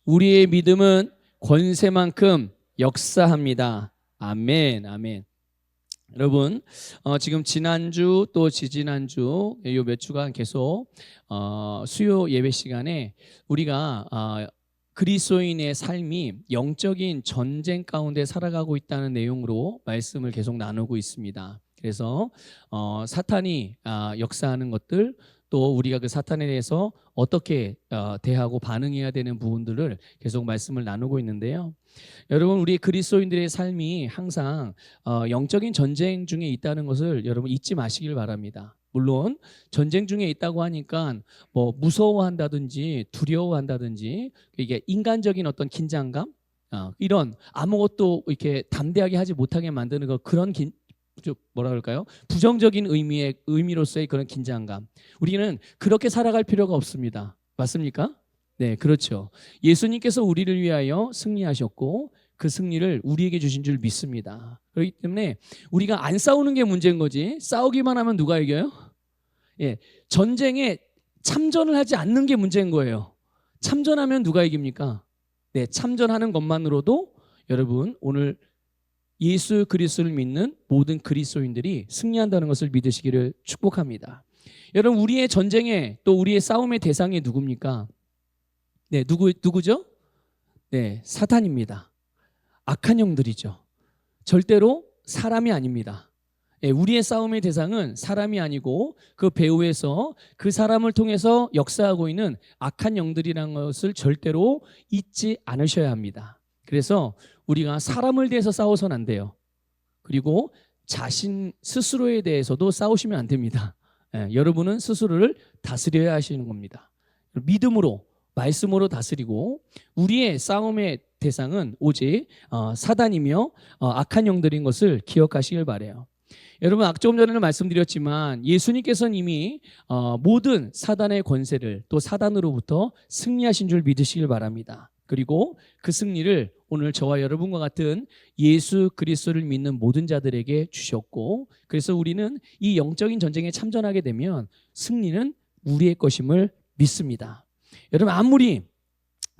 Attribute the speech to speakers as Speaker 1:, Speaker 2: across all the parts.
Speaker 1: 우리의 믿음은 권세만큼 역사합니다. 아멘, 아멘. 여러분, 지금 지난주 또 지지난주 요 몇 주간 계속 수요 예배 시간에 우리가 그리스도인의 삶이 영적인 전쟁 가운데 살아가고 있다는 내용으로 말씀을 계속 나누고 있습니다. 그래서 사탄이 역사하는 것들, 또 우리가 그 사탄에 대해서 어떻게 대하고 반응해야 되는 부분들을 계속 말씀을 나누고 있는데요. 여러분, 우리 그리스도인들의 삶이 항상 영적인 전쟁 중에 있다는 것을 여러분 잊지 마시길 바랍니다. 물론 전쟁 중에 있다고 하니까 뭐 무서워한다든지 두려워한다든지 이게 인간적인 어떤 긴장감, 이런 아무것도 이렇게 담대하게 하지 못하게 만드는 그런 뭐라 그럴까요? 부정적인 의미로서의 그런 긴장감. 우리는 그렇게 살아갈 필요가 없습니다. 맞습니까? 네, 그렇죠. 예수님께서 우리를 위하여 승리하셨고 그 승리를 우리에게 주신 줄 믿습니다. 그렇기 때문에 우리가 안 싸우는 게 문제인 거지, 싸우기만 하면 누가 이겨요? 예, 전쟁에 참전을 하지 않는 게 문제인 거예요. 참전하면 누가 이깁니까? 네, 참전하는 것만으로도 여러분 오늘 예수 그리스도를 믿는 모든 그리스도인들이 승리한다는 것을 믿으시기를 축복합니다. 여러분, 우리의 전쟁에 또 우리의 싸움의 대상이 누굽니까? 네, 누구죠? 네, 사탄입니다. 악한 영들이죠. 절대로 사람이 아닙니다. 네, 우리의 싸움의 대상은 사람이 아니고 그 배후에서 그 사람을 통해서 역사하고 있는 악한 영들이라는 것을 절대로 잊지 않으셔야 합니다. 그래서 우리가 사람을 대해서 싸워서는 안 돼요. 그리고 자신 스스로에 대해서도 싸우시면 안 됩니다. 여러분은 스스로를 다스려야 하시는 겁니다. 믿음으로, 말씀으로 다스리고 우리의 싸움의 대상은 오직 사단이며 악한 영들인 것을 기억하시길 바라요. 여러분, 조금 전에는 말씀드렸지만 예수님께서는 이미 모든 사단의 권세를 또 사단으로부터 승리하신 줄 믿으시길 바랍니다. 그리고 그 승리를 오늘 저와 여러분과 같은 예수 그리스도를 믿는 모든 자들에게 주셨고, 그래서 우리는 이 영적인 전쟁에 참전하게 되면 승리는 우리의 것임을 믿습니다. 여러분, 아무리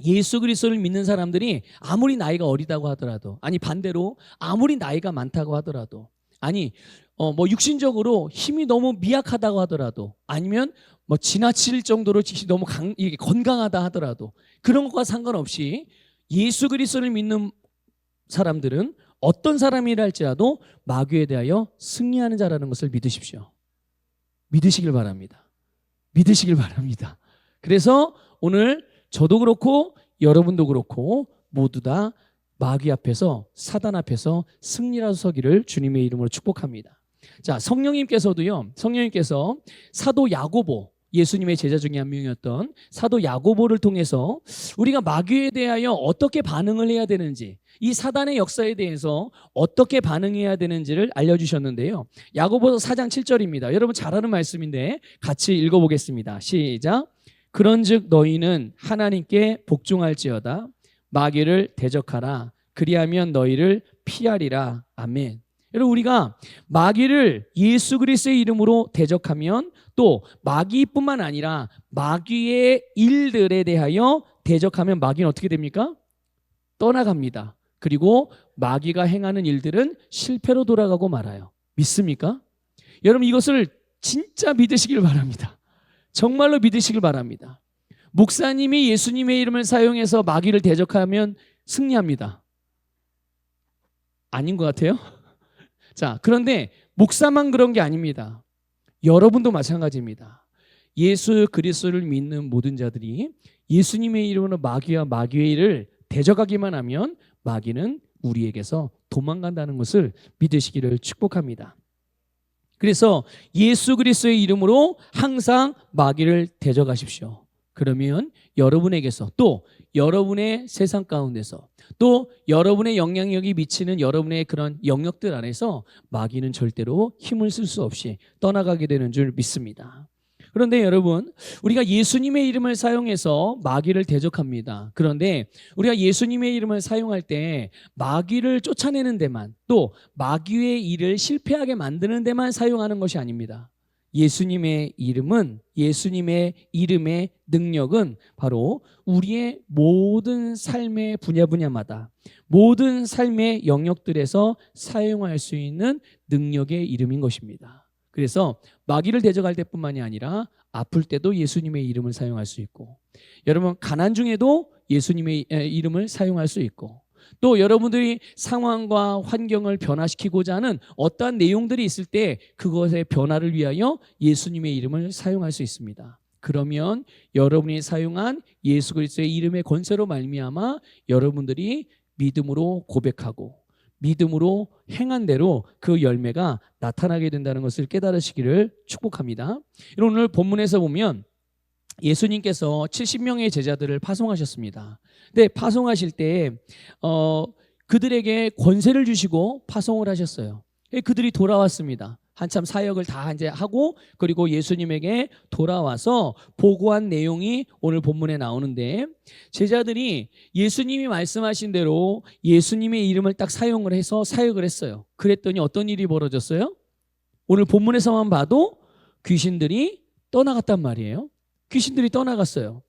Speaker 1: 예수 그리스도를 믿는 사람들이 아무리 나이가 어리다고 하더라도, 아니 반대로 아무리 나이가 많다고 하더라도, 아니 뭐 육신적으로 힘이 너무 미약하다고 하더라도, 아니면 뭐 지나칠 정도로 너무 건강하다 하더라도, 그런 것과 상관없이 예수 그리스도를 믿는 사람들은 어떤 사람이라 할지라도 마귀에 대하여 승리하는 자라는 것을 믿으십시오. 믿으시길 바랍니다. 믿으시길 바랍니다. 그래서 오늘 저도 그렇고 여러분도 그렇고 모두 다 마귀 앞에서, 사단 앞에서 승리하여 서기를 주님의 이름으로 축복합니다. 자, 성령님께서 사도 야고보, 예수님의 제자 중에 한 명이었던 사도 야고보를 통해서 우리가 마귀에 대하여 어떻게 반응을 해야 되는지, 이 사단의 역사에 대해서 어떻게 반응해야 되는지를 알려주셨는데요. 야고보서 4장 7절입니다. 여러분 잘 아는 말씀인데 같이 읽어보겠습니다. 시작. 그런즉 너희는 하나님께 복종할지어다. 마귀를 대적하라. 그리하면 너희를 피하리라. 아멘. 여러분, 우리가 마귀를 예수 그리스도의 이름으로 대적하면 또 마귀뿐만 아니라 마귀의 일들에 대하여 대적하면 마귀는 어떻게 됩니까? 떠나갑니다. 그리고 마귀가 행하는 일들은 실패로 돌아가고 말아요. 믿습니까? 여러분, 이것을 진짜 믿으시길 바랍니다. 정말로 믿으시길 바랍니다. 목사님이 예수님의 이름을 사용해서 마귀를 대적하면 승리합니다. 아닌 것 같아요? 자, 그런데 목사만 그런 게 아닙니다. 여러분도 마찬가지입니다. 예수 그리스도를 믿는 모든 자들이 예수님의 이름으로 마귀와 마귀의 일을 대적하기만 하면 마귀는 우리에게서 도망간다는 것을 믿으시기를 축복합니다. 그래서 예수 그리스도의 이름으로 항상 마귀를 대적하십시오. 그러면 여러분에게서, 또 여러분의 세상 가운데서, 또 여러분의 영향력이 미치는 여러분의 그런 영역들 안에서 마귀는 절대로 힘을 쓸 수 없이 떠나가게 되는 줄 믿습니다. 그런데 여러분, 우리가 예수님의 이름을 사용해서 마귀를 대적합니다. 그런데 우리가 예수님의 이름을 사용할 때 마귀를 쫓아내는 데만, 또 마귀의 일을 실패하게 만드는 데만 사용하는 것이 아닙니다. 예수님의 예수님의 이름의 능력은 바로 우리의 모든 삶의 분야마다 모든 삶의 영역들에서 사용할 수 있는 능력의 이름인 것입니다. 그래서 마귀를 대적할 때뿐만이 아니라 아플 때도 예수님의 이름을 사용할 수 있고, 여러분 가난 중에도 예수님의 이름을 사용할 수 있고, 또 여러분들이 상황과 환경을 변화시키고자 하는 어떠한 내용들이 있을 때 그것의 변화를 위하여 예수님의 이름을 사용할 수 있습니다. 그러면 여러분이 사용한 예수 그리스도의 이름의 권세로 말미암아 여러분들이 믿음으로 고백하고 믿음으로 행한 대로 그 열매가 나타나게 된다는 것을 깨달으시기를 축복합니다. 오늘 본문에서 보면 예수님께서 70명의 제자들을 파송하셨습니다. 근데 파송하실 때 그들에게 권세를 주시고 파송을 하셨어요. 그들이 돌아왔습니다. 한참 사역을 다 이제 하고 그리고 예수님에게 돌아와서 보고한 내용이 오늘 본문에 나오는데, 제자들이 예수님이 말씀하신 대로 예수님의 이름을 딱 사용을 해서 사역을 했어요. 그랬더니 어떤 일이 벌어졌어요? 오늘 본문에서만 봐도 귀신들이 떠나갔단 말이에요. 귀신들이 떠나갔어요.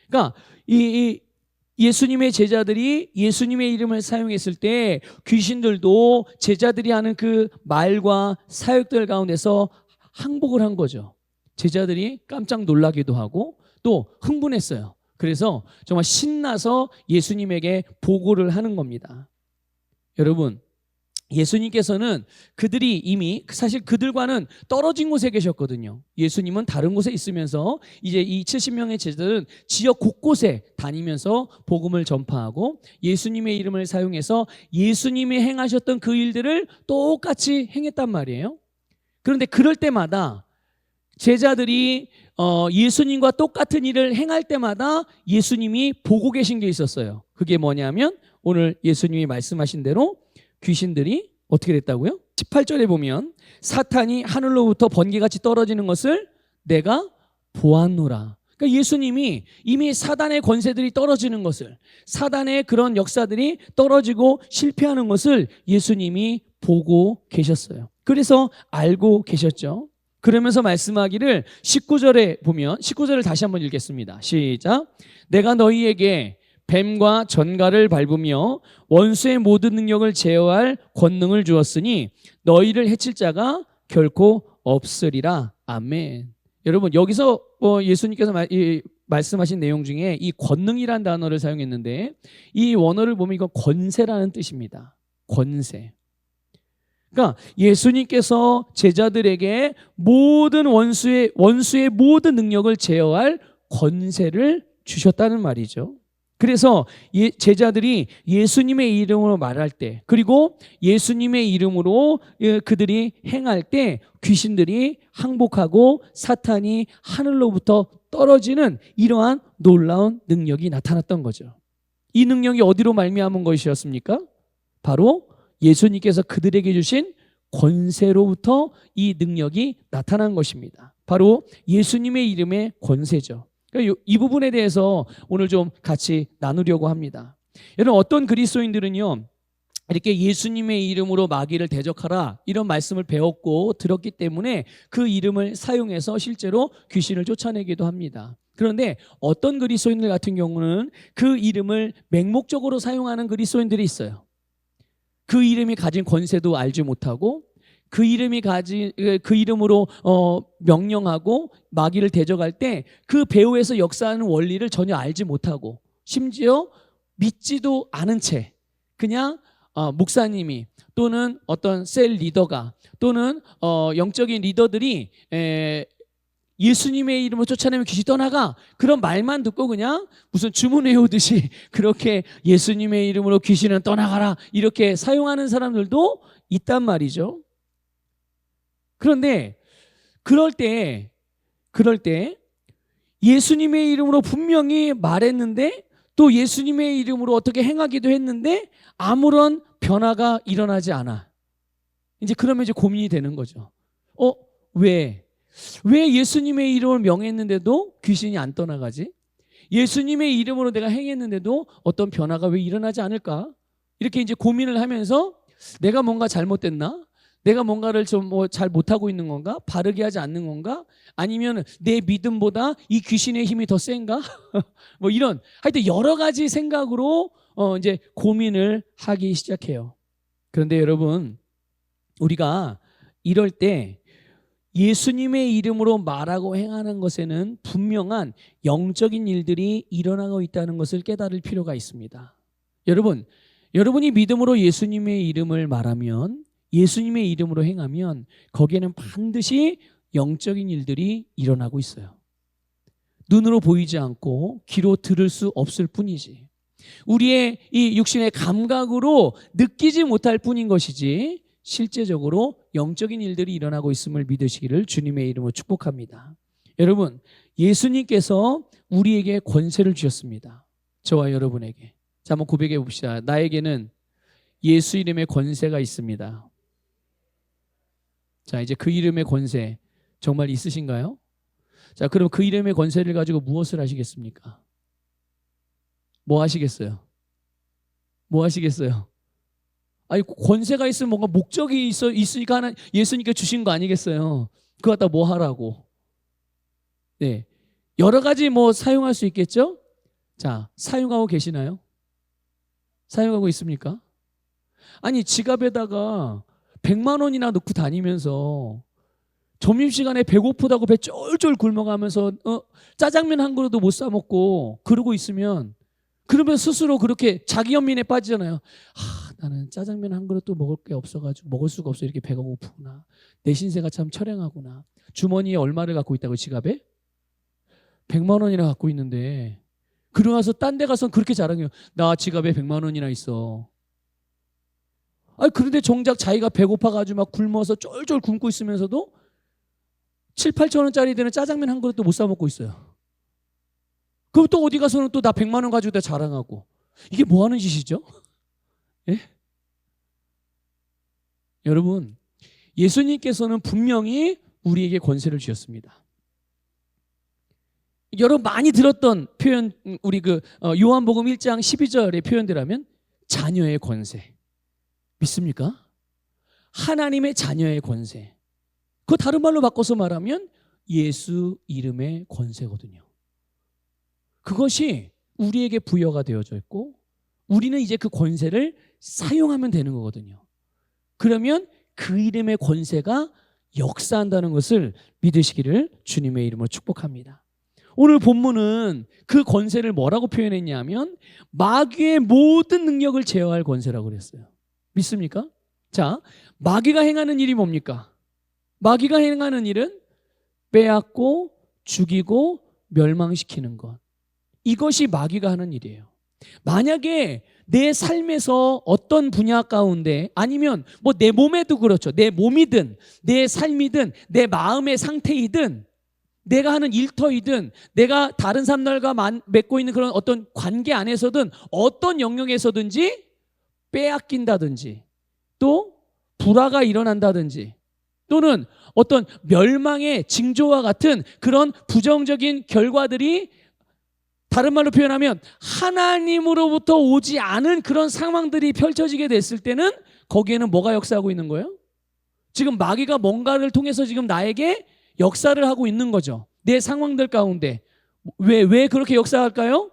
Speaker 1: 그러니까 예수님의 제자들이 예수님의 이름을 사용했을 때 귀신들도 제자들이 하는 그 말과 사역들 가운데서 항복을 한 거죠. 제자들이 깜짝 놀라기도 하고 또 흥분했어요. 그래서 정말 신나서 예수님에게 보고를 하는 겁니다. 여러분, 예수님께서는 그들이 이미 사실 그들과는 떨어진 곳에 계셨거든요. 예수님은 다른 곳에 있으면서 이제 이 70명의 제자들은 지역 곳곳에 다니면서 복음을 전파하고 예수님의 이름을 사용해서 예수님이 행하셨던 그 일들을 똑같이 행했단 말이에요. 그런데 그럴 때마다 제자들이 예수님과 똑같은 일을 행할 때마다 예수님이 보고 계신 게 있었어요. 그게 뭐냐면 오늘 예수님이 말씀하신 대로 귀신들이 어떻게 됐다고요? 18절에 보면 사탄이 하늘로부터 번개같이 떨어지는 것을 내가 보았노라. 그러니까 예수님이 이미 사단의 권세들이 떨어지는 것을, 사단의 그런 역사들이 떨어지고 실패하는 것을 예수님이 보고 계셨어요. 그래서 알고 계셨죠. 그러면서 말씀하기를 19절에 보면, 19절을 다시 한번 읽겠습니다. 시작. 내가 너희에게 뱀과 전갈을 밟으며 원수의 모든 능력을 제어할 권능을 주었으니 너희를 해칠 자가 결코 없으리라. 아멘. 여러분, 여기서 예수님께서 말씀하신 내용 중에 이 권능이라는 단어를 사용했는데, 이 원어를 보면 이건 권세라는 뜻입니다. 권세. 그러니까 예수님께서 제자들에게 모든 원수의 모든 능력을 제어할 권세를 주셨다는 말이죠. 그래서 제자들이 예수님의 이름으로 말할 때, 그리고 예수님의 이름으로 그들이 행할 때 귀신들이 항복하고 사탄이 하늘로부터 떨어지는 이러한 놀라운 능력이 나타났던 거죠. 이 능력이 어디로 말미암은 것이었습니까? 바로 예수님께서 그들에게 주신 권세로부터 이 능력이 나타난 것입니다. 바로 예수님의 이름의 권세죠. 이 부분에 대해서 오늘 좀 같이 나누려고 합니다. 여러분, 어떤 그리스도인들은요, 이렇게 예수님의 이름으로 마귀를 대적하라 이런 말씀을 배웠고 들었기 때문에 그 이름을 사용해서 실제로 귀신을 쫓아내기도 합니다. 그런데 어떤 그리스도인들 같은 경우는 그 이름을 맹목적으로 사용하는 그리스도인들이 있어요. 그 이름이 가진 권세도 알지 못하고 그 이름으로 명령하고 마귀를 대적할 때 그 배후에서 역사하는 원리를 전혀 알지 못하고 심지어 믿지도 않은 채 그냥 목사님이 또는 어떤 셀 리더가 또는 영적인 리더들이 예수님의 이름으로 쫓아내면 귀신이 떠나가, 그런 말만 듣고 그냥 무슨 주문 외우듯이 그렇게 예수님의 이름으로 귀신은 떠나가라 이렇게 사용하는 사람들도 있단 말이죠. 그런데 그럴 때 예수님의 이름으로 분명히 말했는데 또 예수님의 이름으로 어떻게 행하기도 했는데 아무런 변화가 일어나지 않아. 이제 그러면 이제 고민이 되는 거죠. 왜 예수님의 이름을 명했는데도 귀신이 안 떠나가지? 예수님의 이름으로 내가 행했는데도 어떤 변화가 왜 일어나지 않을까? 이렇게 이제 고민을 하면서 내가 뭔가 잘못됐나? 내가 뭔가를 좀 뭐 잘 못하고 있는 건가? 바르게 하지 않는 건가? 아니면 내 믿음보다 이 귀신의 힘이 더 센가? 뭐 이런 하여튼 여러 가지 생각으로 이제 고민을 하기 시작해요. 그런데 여러분, 우리가 이럴 때 예수님의 이름으로 말하고 행하는 것에는 분명한 영적인 일들이 일어나고 있다는 것을 깨달을 필요가 있습니다. 여러분, 여러분이 믿음으로 예수님의 이름을 말하면, 예수님의 이름으로 행하면 거기에는 반드시 영적인 일들이 일어나고 있어요. 눈으로 보이지 않고 귀로 들을 수 없을 뿐이지, 우리의 이 육신의 감각으로 느끼지 못할 뿐인 것이지 실제적으로 영적인 일들이 일어나고 있음을 믿으시기를 주님의 이름으로 축복합니다. 여러분, 예수님께서 우리에게 권세를 주셨습니다. 저와 여러분에게. 자, 한번 고백해 봅시다. 나에게는 예수 이름의 권세가 있습니다. 자, 이제 그 이름의 권세 정말 있으신가요? 자, 그럼 그 이름의 권세를 가지고 무엇을 하시겠습니까? 뭐 하시겠어요? 뭐 하시겠어요? 아니, 권세가 있으면 뭔가 목적이 있으니까 하나 예수님께 주신 거 아니겠어요? 그거 갖다 뭐 하라고? 네, 여러 가지 뭐 사용할 수 있겠죠? 자, 사용하고 계시나요? 사용하고 있습니까? 아니, 지갑에다가 100만 원이나 넣고 다니면서 점심시간에 배고프다고 배 쫄쫄 굶어가면서 짜장면 한 그릇도 못 사 먹고 그러고 있으면, 그러면 스스로 그렇게 자기 연민에 빠지잖아요. 나는 짜장면 한 그릇도 먹을 게 없어가지고 먹을 수가 없어. 이렇게 배가 고프구나. 내 신세가 참 처량하구나. 주머니에 얼마를 갖고 있다고? 지갑에 100만 원이나 갖고 있는데, 그러고 나서 딴 데 가서는 그렇게 자랑해요. 나 지갑에 100만 원이나 있어. 그런데 정작 자기가 배고파가지고 막 굶어서 쫄쫄 굶고 있으면서도 7, 8천 원짜리 되는 짜장면 한 그릇도 못 사 먹고 있어요. 그럼 또 어디 가서는 또 나 100만 원 가지고 다 자랑하고. 이게 뭐 하는 짓이죠? 예? 여러분, 예수님께서는 분명히 우리에게 권세를 주셨습니다. 여러분 많이 들었던 표현, 우리 요한복음 1장 12절의 표현대로하면 자녀의 권세. 믿습니까? 하나님의 자녀의 권세. 그 다른 말로 바꿔서 말하면 예수 이름의 권세거든요. 그것이 우리에게 부여가 되어져 있고 우리는 이제 그 권세를 사용하면 되는 거거든요. 그러면 그 이름의 권세가 역사한다는 것을 믿으시기를 주님의 이름으로 축복합니다. 오늘 본문은 그 권세를 뭐라고 표현했냐면 마귀의 모든 능력을 제어할 권세라고 그랬어요. 믿습니까? 자, 마귀가 행하는 일이 뭡니까? 마귀가 행하는 일은 빼앗고 죽이고 멸망시키는 것. 이것이 마귀가 하는 일이에요. 만약에 내 삶에서 어떤 분야 가운데, 아니면 뭐 내 몸에도 그렇죠. 내 몸이든 내 삶이든 내 마음의 상태이든 내가 하는 일터이든 내가 다른 사람들과 맺고 있는 그런 어떤 관계 안에서든 어떤 영역에서든지 빼앗긴다든지 또 불화가 일어난다든지 또는 어떤 멸망의 징조와 같은 그런 부정적인 결과들이, 다른 말로 표현하면 하나님으로부터 오지 않은 그런 상황들이 펼쳐지게 됐을 때는 거기에는 뭐가 역사하고 있는 거예요? 지금 마귀가 뭔가를 통해서 지금 나에게 역사를 하고 있는 거죠. 내 상황들 가운데. 왜 그렇게 역사할까요?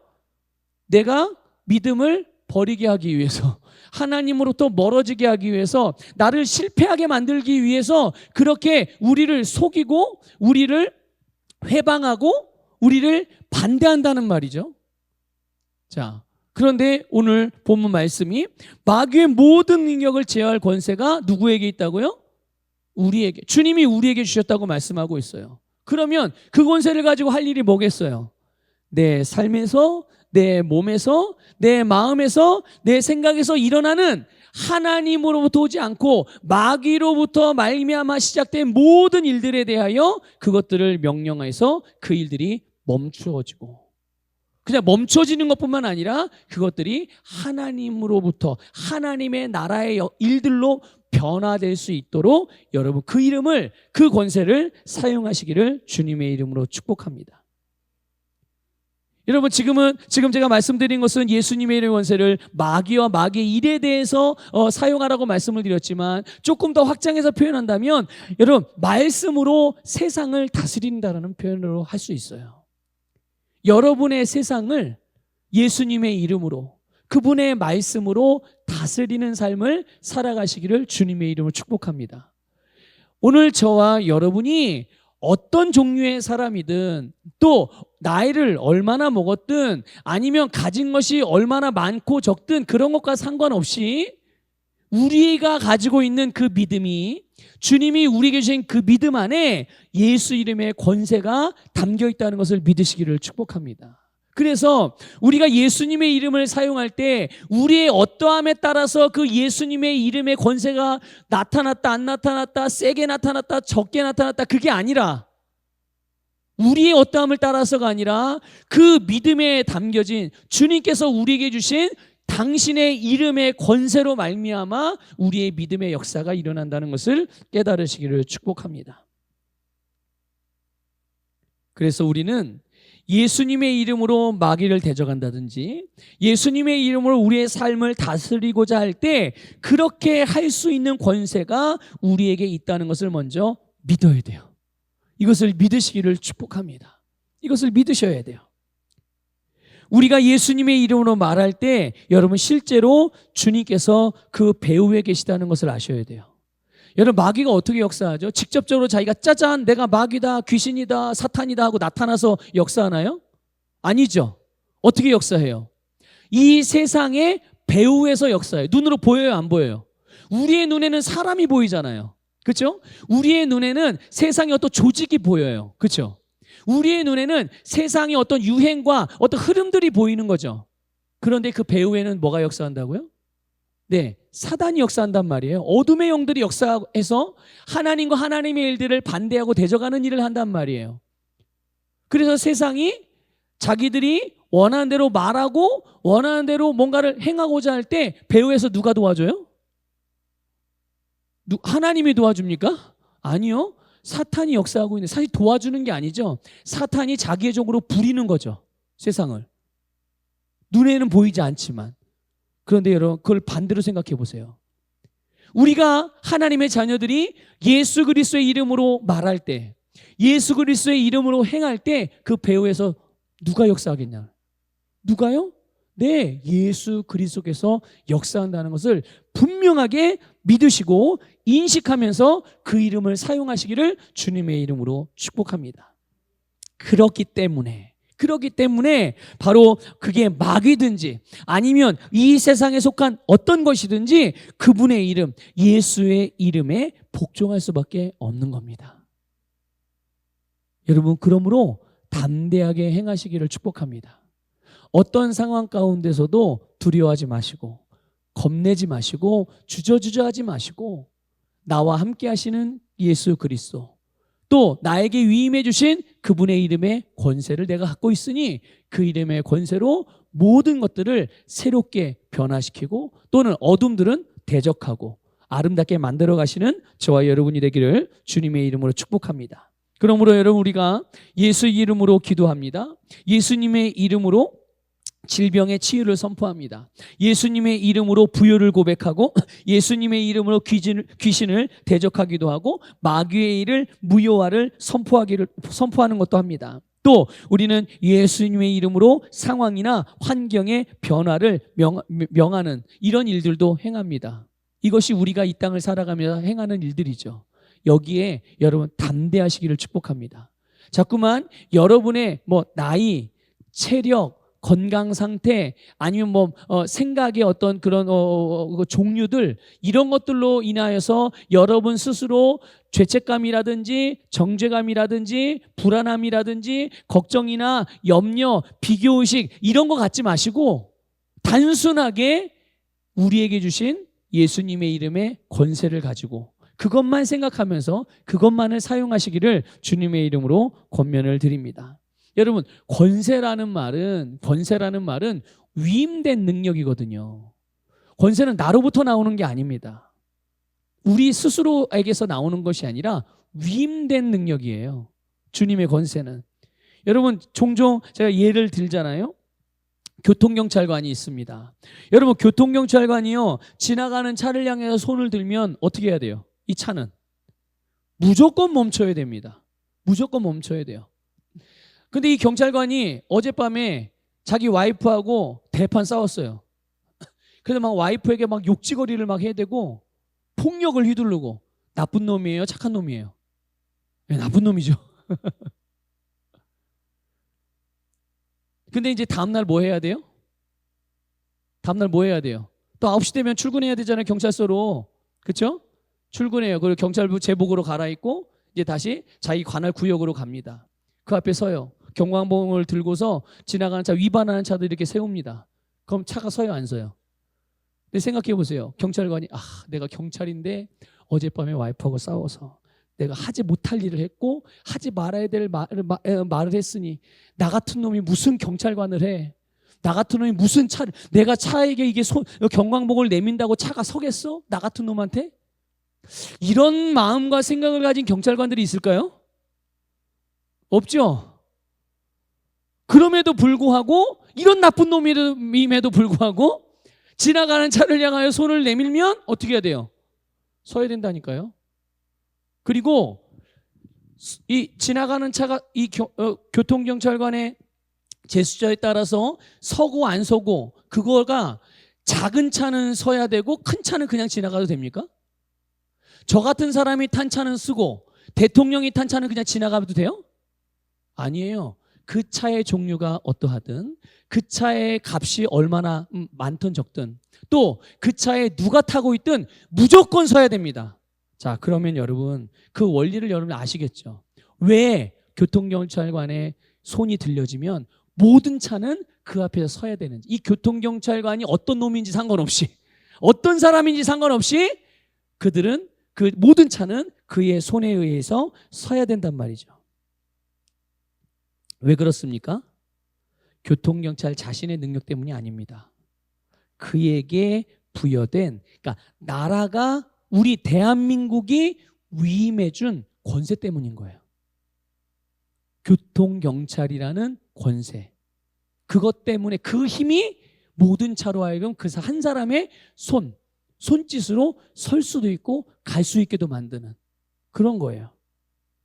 Speaker 1: 내가 믿음을 버리게 하기 위해서, 하나님으로부터 멀어지게 하기 위해서, 나를 실패하게 만들기 위해서 그렇게 우리를 속이고 우리를 회방하고 우리를 반대한다는 말이죠. 자, 그런데 오늘 본문 말씀이 마귀의 모든 능력을 제어할 권세가 누구에게 있다고요? 우리에게, 주님이 우리에게 주셨다고 말씀하고 있어요. 그러면 그 권세를 가지고 할 일이 뭐겠어요? 내 삶에서, 내 몸에서, 내 마음에서, 내 생각에서 일어나는 하나님으로부터 오지 않고 마귀로부터 말미암아 시작된 모든 일들에 대하여 그것들을 명령해서 그 일들이 멈추어지고, 그냥 멈춰지는 것뿐만 아니라 그것들이 하나님으로부터 하나님의 나라의 일들로 변화될 수 있도록 여러분 그 이름을, 그 권세를 사용하시기를 주님의 이름으로 축복합니다. 여러분 지금 제가 말씀드린 것은 예수님의 이름의 권세를 마귀와 마귀의 일에 대해서 사용하라고 말씀을 드렸지만 조금 더 확장해서 표현한다면 여러분 말씀으로 세상을 다스린다라는 표현으로 할 수 있어요. 여러분의 세상을 예수님의 이름으로 그분의 말씀으로 다스리는 삶을 살아가시기를 주님의 이름으로 축복합니다. 오늘 저와 여러분이 어떤 종류의 사람이든 또 나이를 얼마나 먹었든 아니면 가진 것이 얼마나 많고 적든 그런 것과 상관없이 우리가 가지고 있는 그 믿음이 주님이 우리에게 주신 그 믿음 안에 예수 이름의 권세가 담겨 있다는 것을 믿으시기를 축복합니다. 그래서 우리가 예수님의 이름을 사용할 때 우리의 어떠함에 따라서 그 예수님의 이름의 권세가 나타났다 안 나타났다 세게 나타났다 적게 나타났다 그게 아니라 우리의 어떠함을 따라서가 아니라 그 믿음에 담겨진 주님께서 우리에게 주신 당신의 이름의 권세로 말미암아 우리의 믿음의 역사가 일어난다는 것을 깨달으시기를 축복합니다. 그래서 우리는 예수님의 이름으로 마귀를 대적한다든지 예수님의 이름으로 우리의 삶을 다스리고자 할 때 그렇게 할 수 있는 권세가 우리에게 있다는 것을 먼저 믿어야 돼요. 이것을 믿으시기를 축복합니다. 이것을 믿으셔야 돼요. 우리가 예수님의 이름으로 말할 때 여러분 실제로 주님께서 그 배후에 계시다는 것을 아셔야 돼요. 여러분 마귀가 어떻게 역사하죠? 직접적으로 자기가 짜잔 내가 마귀다 귀신이다 사탄이다 하고 나타나서 역사하나요? 아니죠. 어떻게 역사해요? 이 세상의 배후에서 역사해요. 눈으로 보여요 안 보여요? 우리의 눈에는 사람이 보이잖아요. 그렇죠? 우리의 눈에는 세상의 어떤 조직이 보여요. 그렇죠? 우리의 눈에는 세상의 어떤 유행과 어떤 흐름들이 보이는 거죠. 그런데 그 배후에는 뭐가 역사한다고요? 네, 사단이 역사한단 말이에요. 어둠의 영들이 역사해서 하나님과 하나님의 일들을 반대하고 대적하는 일을 한단 말이에요. 그래서 세상이 자기들이 원하는 대로 말하고 원하는 대로 뭔가를 행하고자 할 때 배후에서 누가 도와줘요? 하나님이 도와줍니까? 아니요. 사탄이 역사하고 있는데 사실 도와주는 게 아니죠. 사탄이 자기의 종으로 부리는 거죠. 세상을. 눈에는 보이지 않지만. 그런데 여러분 그걸 반대로 생각해 보세요. 우리가 하나님의 자녀들이 예수 그리스도의 이름으로 말할 때 예수 그리스도의 이름으로 행할 때 그 배후에서 누가 역사하겠냐? 누가요? 네, 예수 그리스도께서 역사한다는 것을 분명하게 믿으시고 인식하면서 그 이름을 사용하시기를 주님의 이름으로 축복합니다. 그렇기 때문에 바로 그게 마귀든지 아니면 이 세상에 속한 어떤 것이든지 그분의 이름, 예수의 이름에 복종할 수밖에 없는 겁니다. 여러분 그러므로 담대하게 행하시기를 축복합니다. 어떤 상황 가운데서도 두려워하지 마시고 겁내지 마시고 주저주저하지 마시고 나와 함께 하시는 예수 그리스도 또 나에게 위임해 주신 그분의 이름의 권세를 내가 갖고 있으니 그 이름의 권세로 모든 것들을 새롭게 변화시키고 또는 어둠들은 대적하고 아름답게 만들어 가시는 저와 여러분이 되기를 주님의 이름으로 축복합니다. 그러므로 여러분 우리가 예수 이름으로 기도합니다. 예수님의 이름으로 질병의 치유를 선포합니다. 예수님의 이름으로 부요를 고백하고 예수님의 이름으로 귀신을 대적하기도 하고 마귀의 일을 무효화를 선포하는 것도 합니다. 또 우리는 예수님의 이름으로 상황이나 환경의 변화를 명하는 이런 일들도 행합니다. 이것이 우리가 이 땅을 살아가며 행하는 일들이죠. 여기에 여러분 담대하시기를 축복합니다. 자꾸만 여러분의 나이, 체력, 건강 상태 아니면 생각의 어떤 그런 종류들 이런 것들로 인하여서 여러분 스스로 죄책감이라든지 정죄감이라든지 불안함이라든지 걱정이나 염려, 비교의식 이런 거 갖지 마시고 단순하게 우리에게 주신 예수님의 이름의 권세를 가지고 그것만 생각하면서 그것만을 사용하시기를 주님의 이름으로 권면을 드립니다. 여러분 권세라는 말은 위임된 능력이거든요. 권세는 나로부터 나오는 게 아닙니다. 우리 스스로에게서 나오는 것이 아니라 위임된 능력이에요. 주님의 권세는. 여러분 종종 제가 예를 들잖아요. 교통경찰관이 있습니다. 여러분 교통경찰관이요, 지나가는 차를 향해서 손을 들면 어떻게 해야 돼요? 이 차는 무조건 멈춰야 됩니다. 무조건 멈춰야 돼요. 근데 이 경찰관이 어젯밤에 자기 와이프하고 대판 싸웠어요. 그래서 막 와이프에게 막 욕지거리를 막 해대고 폭력을 휘두르고. 나쁜 놈이에요? 착한 놈이에요? 네, 나쁜 놈이죠. 근데 이제 다음날 뭐 해야 돼요? 다음날 뭐 해야 돼요? 또 9시 되면 출근해야 되잖아요, 경찰서로. 그렇죠? 출근해요. 그리고 경찰부 제복으로 갈아입고 이제 다시 자기 관할 구역으로 갑니다. 그 앞에 서요. 경광봉을 들고서 지나가는 차, 위반하는 차들 이렇게 세웁니다. 그럼 차가 서요, 안 서요? 근데 생각해 보세요. 경찰관이 내가 경찰인데 어젯밤에 와이프하고 싸워서 내가 하지 못할 일을 했고 하지 말아야 될 말을 했으니 나 같은 놈이 무슨 경찰관을 해? 나 같은 놈이 무슨 차를, 내가 차에게 이게 경광봉을 내민다고 차가 서겠어? 나 같은 놈한테? 이런 마음과 생각을 가진 경찰관들이 있을까요? 없죠. 그럼에도 불구하고, 이런 나쁜 놈임에도 불구하고 지나가는 차를 향하여 손을 내밀면 어떻게 해야 돼요? 서야 된다니까요. 그리고 이 지나가는 차가 이 교통경찰관의 제스처에 따라서 서고 안 서고, 그거가 작은 차는 서야 되고 큰 차는 그냥 지나가도 됩니까? 저 같은 사람이 탄 차는 쓰고 대통령이 탄 차는 그냥 지나가도 돼요? 아니에요. 그 차의 종류가 어떠하든, 그 차의 값이 얼마나 많든 적든, 또 그 차에 누가 타고 있든 무조건 서야 됩니다. 자, 그러면 여러분 그 원리를 여러분 아시겠죠? 왜 교통경찰관의 손이 들려지면 모든 차는 그 앞에서 서야 되는지. 이 교통경찰관이 어떤 놈인지 상관없이, 어떤 사람인지 상관없이 그들은, 그 모든 차는 그의 손에 의해서 서야 된단 말이죠. 왜 그렇습니까? 교통경찰 자신의 능력 때문이 아닙니다. 그에게 부여된, 그러니까 나라가, 우리 대한민국이 위임해준 권세 때문인 거예요. 교통경찰이라는 권세, 그것 때문에 그 힘이 모든 차로 하여금 그 한 사람의 손짓으로 설 수도 있고 갈 수 있게도 만드는 그런 거예요.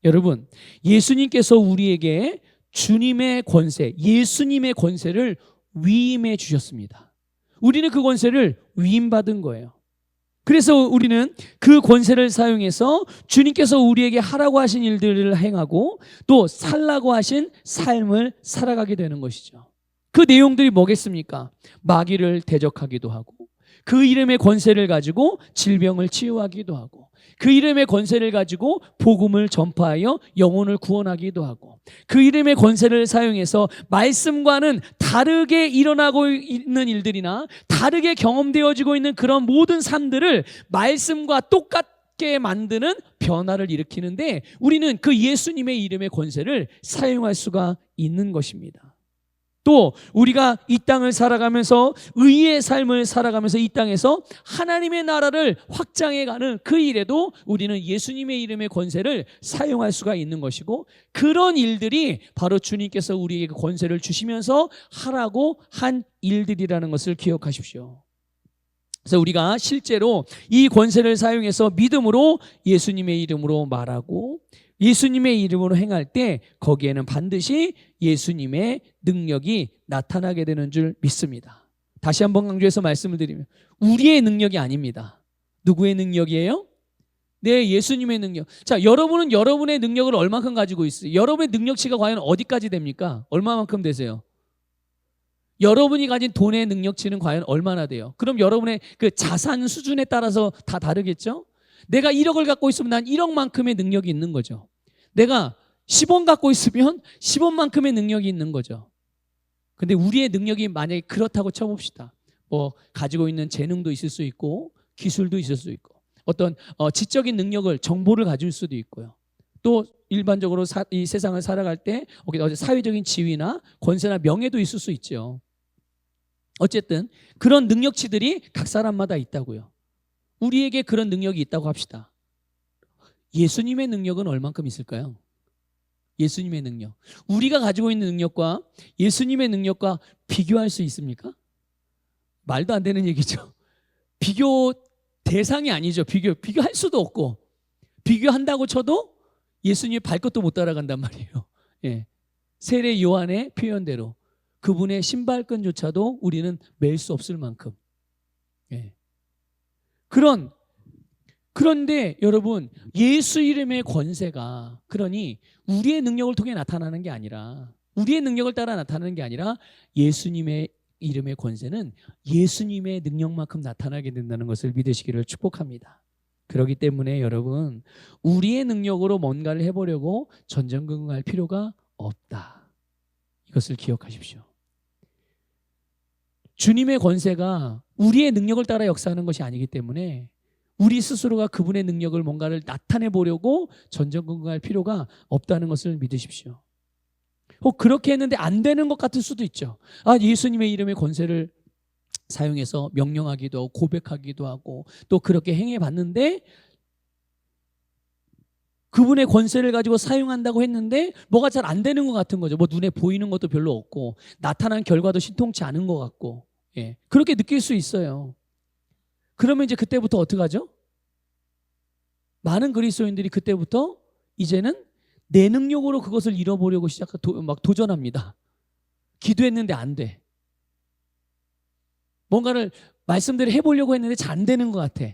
Speaker 1: 여러분, 예수님께서 우리에게 주님의 권세, 예수님의 권세를 위임해 주셨습니다. 우리는 그 권세를 위임받은 거예요. 그래서 우리는 그 권세를 사용해서 주님께서 우리에게 하라고 하신 일들을 행하고 또 살라고 하신 삶을 살아가게 되는 것이죠. 그 내용들이 뭐겠습니까? 마귀를 대적하기도 하고, 그 이름의 권세를 가지고 질병을 치유하기도 하고, 그 이름의 권세를 가지고 복음을 전파하여 영혼을 구원하기도 하고, 그 이름의 권세를 사용해서 말씀과는 다르게 일어나고 있는 일들이나 다르게 경험되어지고 있는 그런 모든 삶들을 말씀과 똑같게 만드는 변화를 일으키는데, 우리는 그 예수님의 이름의 권세를 사용할 수가 있는 것입니다. 또 우리가 이 땅을 살아가면서, 의의 삶을 살아가면서 이 땅에서 하나님의 나라를 확장해가는 그 일에도 우리는 예수님의 이름의 권세를 사용할 수가 있는 것이고, 그런 일들이 바로 주님께서 우리에게 권세를 주시면서 하라고 한 일들이라는 것을 기억하십시오. 그래서 우리가 실제로 이 권세를 사용해서 믿음으로 예수님의 이름으로 말하고 예수님의 이름으로 행할 때 거기에는 반드시 예수님의 능력이 나타나게 되는 줄 믿습니다. 다시 한번 강조해서 말씀을 드리면, 우리의 능력이 아닙니다. 누구의 능력이에요? 네, 예수님의 능력. 자, 여러분은 여러분의 능력을 얼마큼 가지고 있어요? 여러분의 능력치가 과연 어디까지 됩니까? 얼마만큼 되세요? 여러분이 가진 돈의 능력치는 과연 얼마나 돼요? 그럼 여러분의 그 자산 수준에 따라서 다 다르겠죠? 내가 1억을 갖고 있으면 난 1억만큼의 능력이 있는 거죠. 내가 10원 갖고 있으면 10원만큼의 능력이 있는 거죠. 근데 우리의 능력이 만약에 그렇다고 쳐봅시다. 뭐 가지고 있는 재능도 있을 수 있고 기술도 있을 수 있고 어떤 지적인 능력을, 정보를 가질 수도 있고요. 또 일반적으로 이 세상을 살아갈 때 사회적인 지위나 권세나 명예도 있을 수 있죠. 어쨌든 그런 능력치들이 각 사람마다 있다고요. 우리에게 그런 능력이 있다고 합시다. 예수님의 능력은 얼만큼 있을까요? 예수님의 능력. 우리가 가지고 있는 능력과 예수님의 능력과 비교할 수 있습니까? 말도 안 되는 얘기죠. 비교 대상이 아니죠. 비교할 수도 없고, 비교한다고 쳐도 예수님의 발것도 못 따라간단 말이에요. 예. 세례 요한의 표현대로 그분의 신발끈조차도 우리는 맬 수 없을 만큼. 예. 그런데 여러분, 예수 이름의 권세가, 그러니 우리의 능력을 통해 나타나는 게 아니라, 우리의 능력을 따라 나타나는 게 아니라 예수님의 이름의 권세는 예수님의 능력만큼 나타나게 된다는 것을 믿으시기를 축복합니다. 그렇기 때문에 여러분, 우리의 능력으로 뭔가를 해보려고 전전긍긍할 필요가 없다. 이것을 기억하십시오. 주님의 권세가 우리의 능력을 따라 역사하는 것이 아니기 때문에 우리 스스로가 그분의 능력을 뭔가를 나타내 보려고 전전긍긍할 필요가 없다는 것을 믿으십시오. 혹 그렇게 했는데 안 되는 것 같을 수도 있죠. 예수님의 이름의 권세를 사용해서 명령하기도 하고 고백하기도 하고 또 그렇게 행해봤는데, 그분의 권세를 가지고 사용한다고 했는데 뭐가 잘 안 되는 것 같은 거죠. 뭐 눈에 보이는 것도 별로 없고 나타난 결과도 신통치 않은 것 같고, 예, 그렇게 느낄 수 있어요. 그러면 이제 그때부터 어떻게 하죠? 많은 그리스도인들이 그때부터 이제는 내 능력으로 그것을 이뤄보려고 막 도전합니다. 기도했는데 안 돼. 뭔가를 말씀대로 해보려고 했는데 잘 안 되는 것 같아.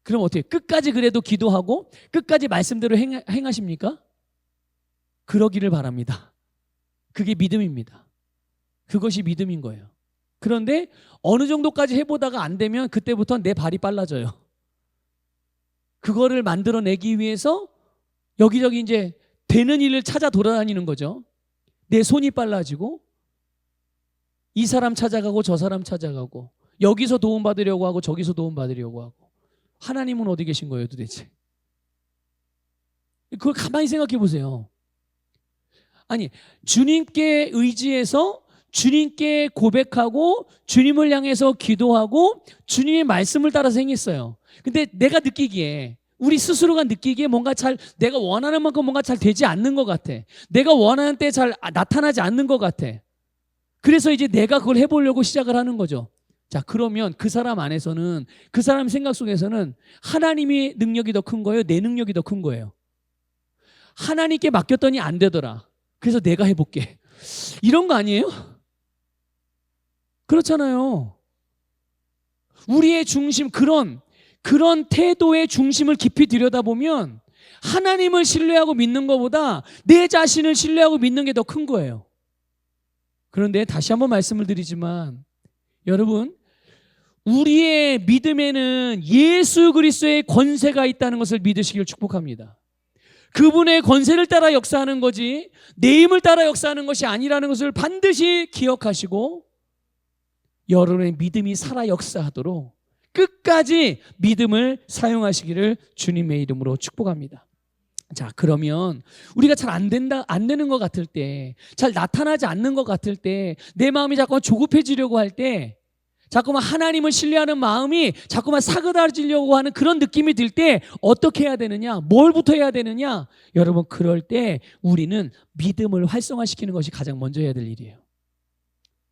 Speaker 1: 그럼 어떻게? 끝까지 그래도 기도하고 끝까지 말씀대로 행하십니까? 그러기를 바랍니다. 그게 믿음입니다. 그것이 믿음인 거예요. 그런데 어느 정도까지 해보다가 안 되면 그때부터 내 발이 빨라져요. 그거를 만들어내기 위해서 여기저기 이제 되는 일을 찾아 돌아다니는 거죠. 내 손이 빨라지고 이 사람 찾아가고 저 사람 찾아가고 여기서 도움받으려고 하고 저기서 도움받으려고 하고. 하나님은 어디 계신 거예요 도대체? 그걸 가만히 생각해 보세요. 아니, 주님께 의지해서 주님께 고백하고 주님을 향해서 기도하고 주님의 말씀을 따라서 행했어요. 근데 내가 느끼기에, 우리 스스로가 느끼기에 뭔가 내가 원하는 만큼 뭔가 잘 되지 않는 것 같아. 내가 원하는 때 잘 나타나지 않는 것 같아. 그래서 이제 내가 그걸 해보려고 시작을 하는 거죠. 자, 그러면 그 사람 안에서는, 그 사람 생각 속에서는 하나님의 능력이 더 큰 거예요? 내 능력이 더 큰 거예요? 하나님께 맡겼더니 안 되더라. 그래서 내가 해볼게. 이런 거 아니에요? 그렇잖아요. 우리의 중심, 그런 태도의 중심을 깊이 들여다보면 하나님을 신뢰하고 믿는 것보다 내 자신을 신뢰하고 믿는 게 더 큰 거예요. 그런데 다시 한번 말씀을 드리지만 여러분, 우리의 믿음에는 예수 그리스도의 권세가 있다는 것을 믿으시길 축복합니다. 그분의 권세를 따라 역사하는 거지 내 힘을 따라 역사하는 것이 아니라는 것을 반드시 기억하시고 여러분의 믿음이 살아 역사하도록 끝까지 믿음을 사용하시기를 주님의 이름으로 축복합니다. 자, 그러면 우리가 잘 안 되는 것 같을 때, 잘 나타나지 않는 것 같을 때, 내 마음이 자꾸만 조급해지려고 할 때, 자꾸만 하나님을 신뢰하는 마음이 자꾸만 사그라지려고 하는 그런 느낌이 들 때 어떻게 해야 되느냐? 뭘부터 해야 되느냐? 여러분, 그럴 때 우리는 믿음을 활성화시키는 것이 가장 먼저 해야 될 일이에요.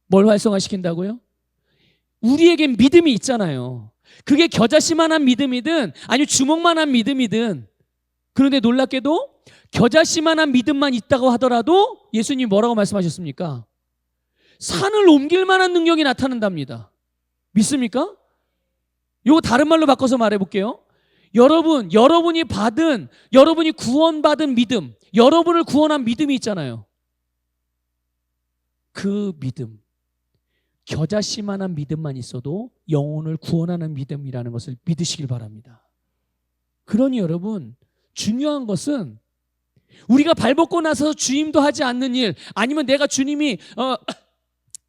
Speaker 1: 뭘 활성화시킨다고요? 우리에겐 믿음이 있잖아요. 그게 겨자씨만한 믿음이든 아니면 주먹만한 믿음이든. 그런데 놀랍게도 겨자씨만한 믿음만 있다고 하더라도 예수님이 뭐라고 말씀하셨습니까? 산을 옮길 만한 능력이 나타난답니다. 믿습니까? 이거 다른 말로 바꿔서 말해볼게요. 여러분이 구원받은 믿음, 여러분을 구원한 믿음이 있잖아요. 그 믿음, 겨자씨만한 믿음만 있어도 영혼을 구원하는 믿음이라는 것을 믿으시길 바랍니다. 그러니 여러분, 중요한 것은 우리가 발벗고 나서 주임도 하지 않는 일, 아니면 내가 주님이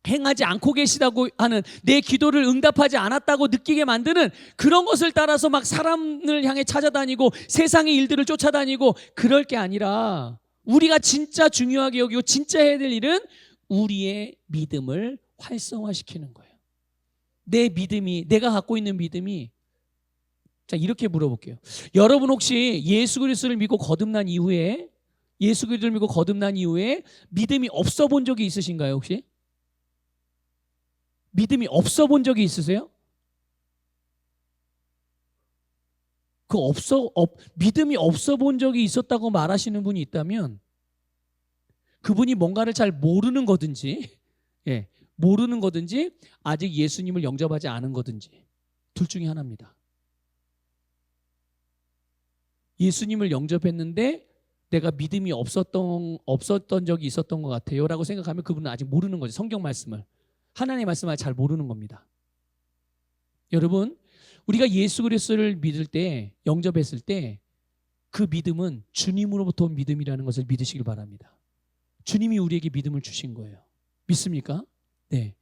Speaker 1: 행하지 않고 계시다고 하는, 내 기도를 응답하지 않았다고 느끼게 만드는 그런 것을 따라서 막 사람을 향해 찾아다니고 세상의 일들을 쫓아다니고 그럴 게 아니라, 우리가 진짜 중요하게 여기고 진짜 해야 될 일은 우리의 믿음을 활성화시키는 거예요. 내 믿음이, 내가 갖고 있는 믿음이, 자, 이렇게 물어볼게요. 여러분 혹시 예수 그리스도를 믿고 거듭난 이후에 예수 그리스도를 믿고 거듭난 이후에 믿음이 없어 본 적이 있으신가요, 혹시? 믿음이 없어 본 적이 있으세요? 믿음이 없어 본 적이 있었다고 말하시는 분이 있다면 그분이 뭔가를 잘 모르는 거든지, 예, 모르는 거든지 아직 예수님을 영접하지 않은 거든지 둘 중에 하나입니다. 예수님을 영접했는데 내가 믿음이 없었던 적이 있었던 것 같아요 라고 생각하면 그분은 아직 모르는 거죠. 성경 말씀을, 하나님의 말씀을 잘 모르는 겁니다. 여러분, 우리가 예수 그리스도를 믿을 때, 영접했을 때 그 믿음은 주님으로부터 온 믿음이라는 것을 믿으시길 바랍니다. 주님이 우리에게 믿음을 주신 거예요. 믿습니까? 네.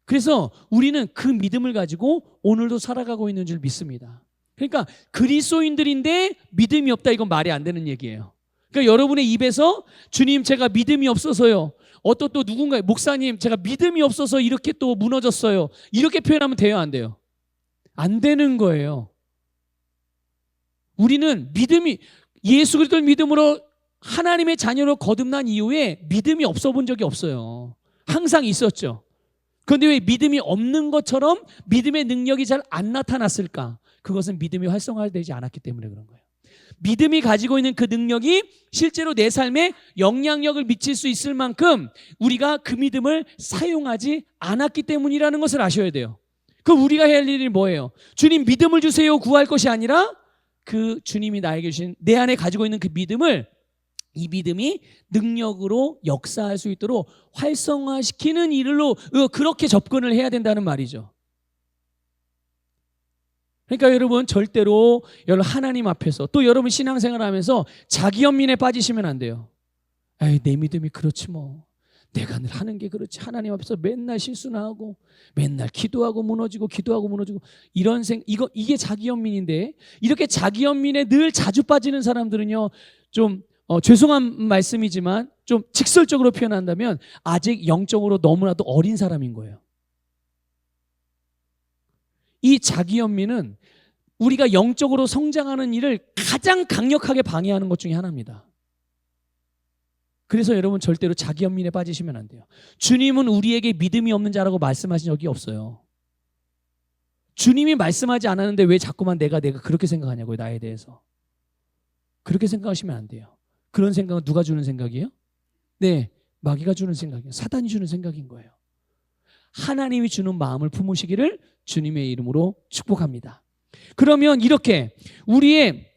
Speaker 1: 그래서 우리는 그 믿음을 가지고 오늘도 살아가고 있는 줄 믿습니다. 그러니까 그리스도인들인데 믿음이 없다, 이건 말이 안 되는 얘기예요. 그러니까 여러분의 입에서 주님 제가 믿음이 없어서요, 또 누군가 목사님 제가 믿음이 없어서 이렇게 또 무너졌어요, 이렇게 표현하면 돼요, 안 돼요? 안 되는 거예요. 우리는 믿음이, 예수 그리스도를 믿음으로 하나님의 자녀로 거듭난 이후에 믿음이 없어 본 적이 없어요. 항상 있었죠. 그런데 왜 믿음이 없는 것처럼 믿음의 능력이 잘 안 나타났을까? 그것은 믿음이 활성화되지 않았기 때문에 그런 거예요. 믿음이 가지고 있는 그 능력이 실제로 내 삶에 영향력을 미칠 수 있을 만큼 우리가 그 믿음을 사용하지 않았기 때문이라는 것을 아셔야 돼요. 그럼 우리가 해야 할 일이 뭐예요? 주님 믿음을 주세요 구할 것이 아니라 그 주님이 나에게 주신 내 안에 가지고 있는 그 믿음을, 이 믿음이 능력으로 역사할 수 있도록 활성화시키는 일로 그렇게 접근을 해야 된다는 말이죠. 그러니까 여러분 절대로 여러분 하나님 앞에서 또 여러분 신앙생활 하면서 자기 연민에 빠지시면 안 돼요. 에이, 내 믿음이 그렇지 뭐, 내가 늘 하는 게 그렇지, 하나님 앞에서 맨날 실수나 하고 맨날 기도하고 무너지고 이런 이게 자기 연민인데, 이렇게 자기 연민에 늘 자주 빠지는 사람들은요, 좀 죄송한 말씀이지만 좀 직설적으로 표현한다면 아직 영적으로 너무나도 어린 사람인 거예요. 이 자기 연민은 우리가 영적으로 성장하는 일을 가장 강력하게 방해하는 것 중에 하나입니다. 그래서 여러분 절대로 자기 연민에 빠지시면 안 돼요. 주님은 우리에게 믿음이 없는 자라고 말씀하신 적이 없어요. 주님이 말씀하지 않았는데 왜 자꾸만 내가 그렇게 생각하냐고요, 나에 대해서. 그렇게 생각하시면 안 돼요. 그런 생각은 누가 주는 생각이에요? 네, 마귀가 주는 생각이에요. 사단이 주는 생각인 거예요. 하나님이 주는 마음을 품으시기를 주님의 이름으로 축복합니다. 그러면 이렇게 우리의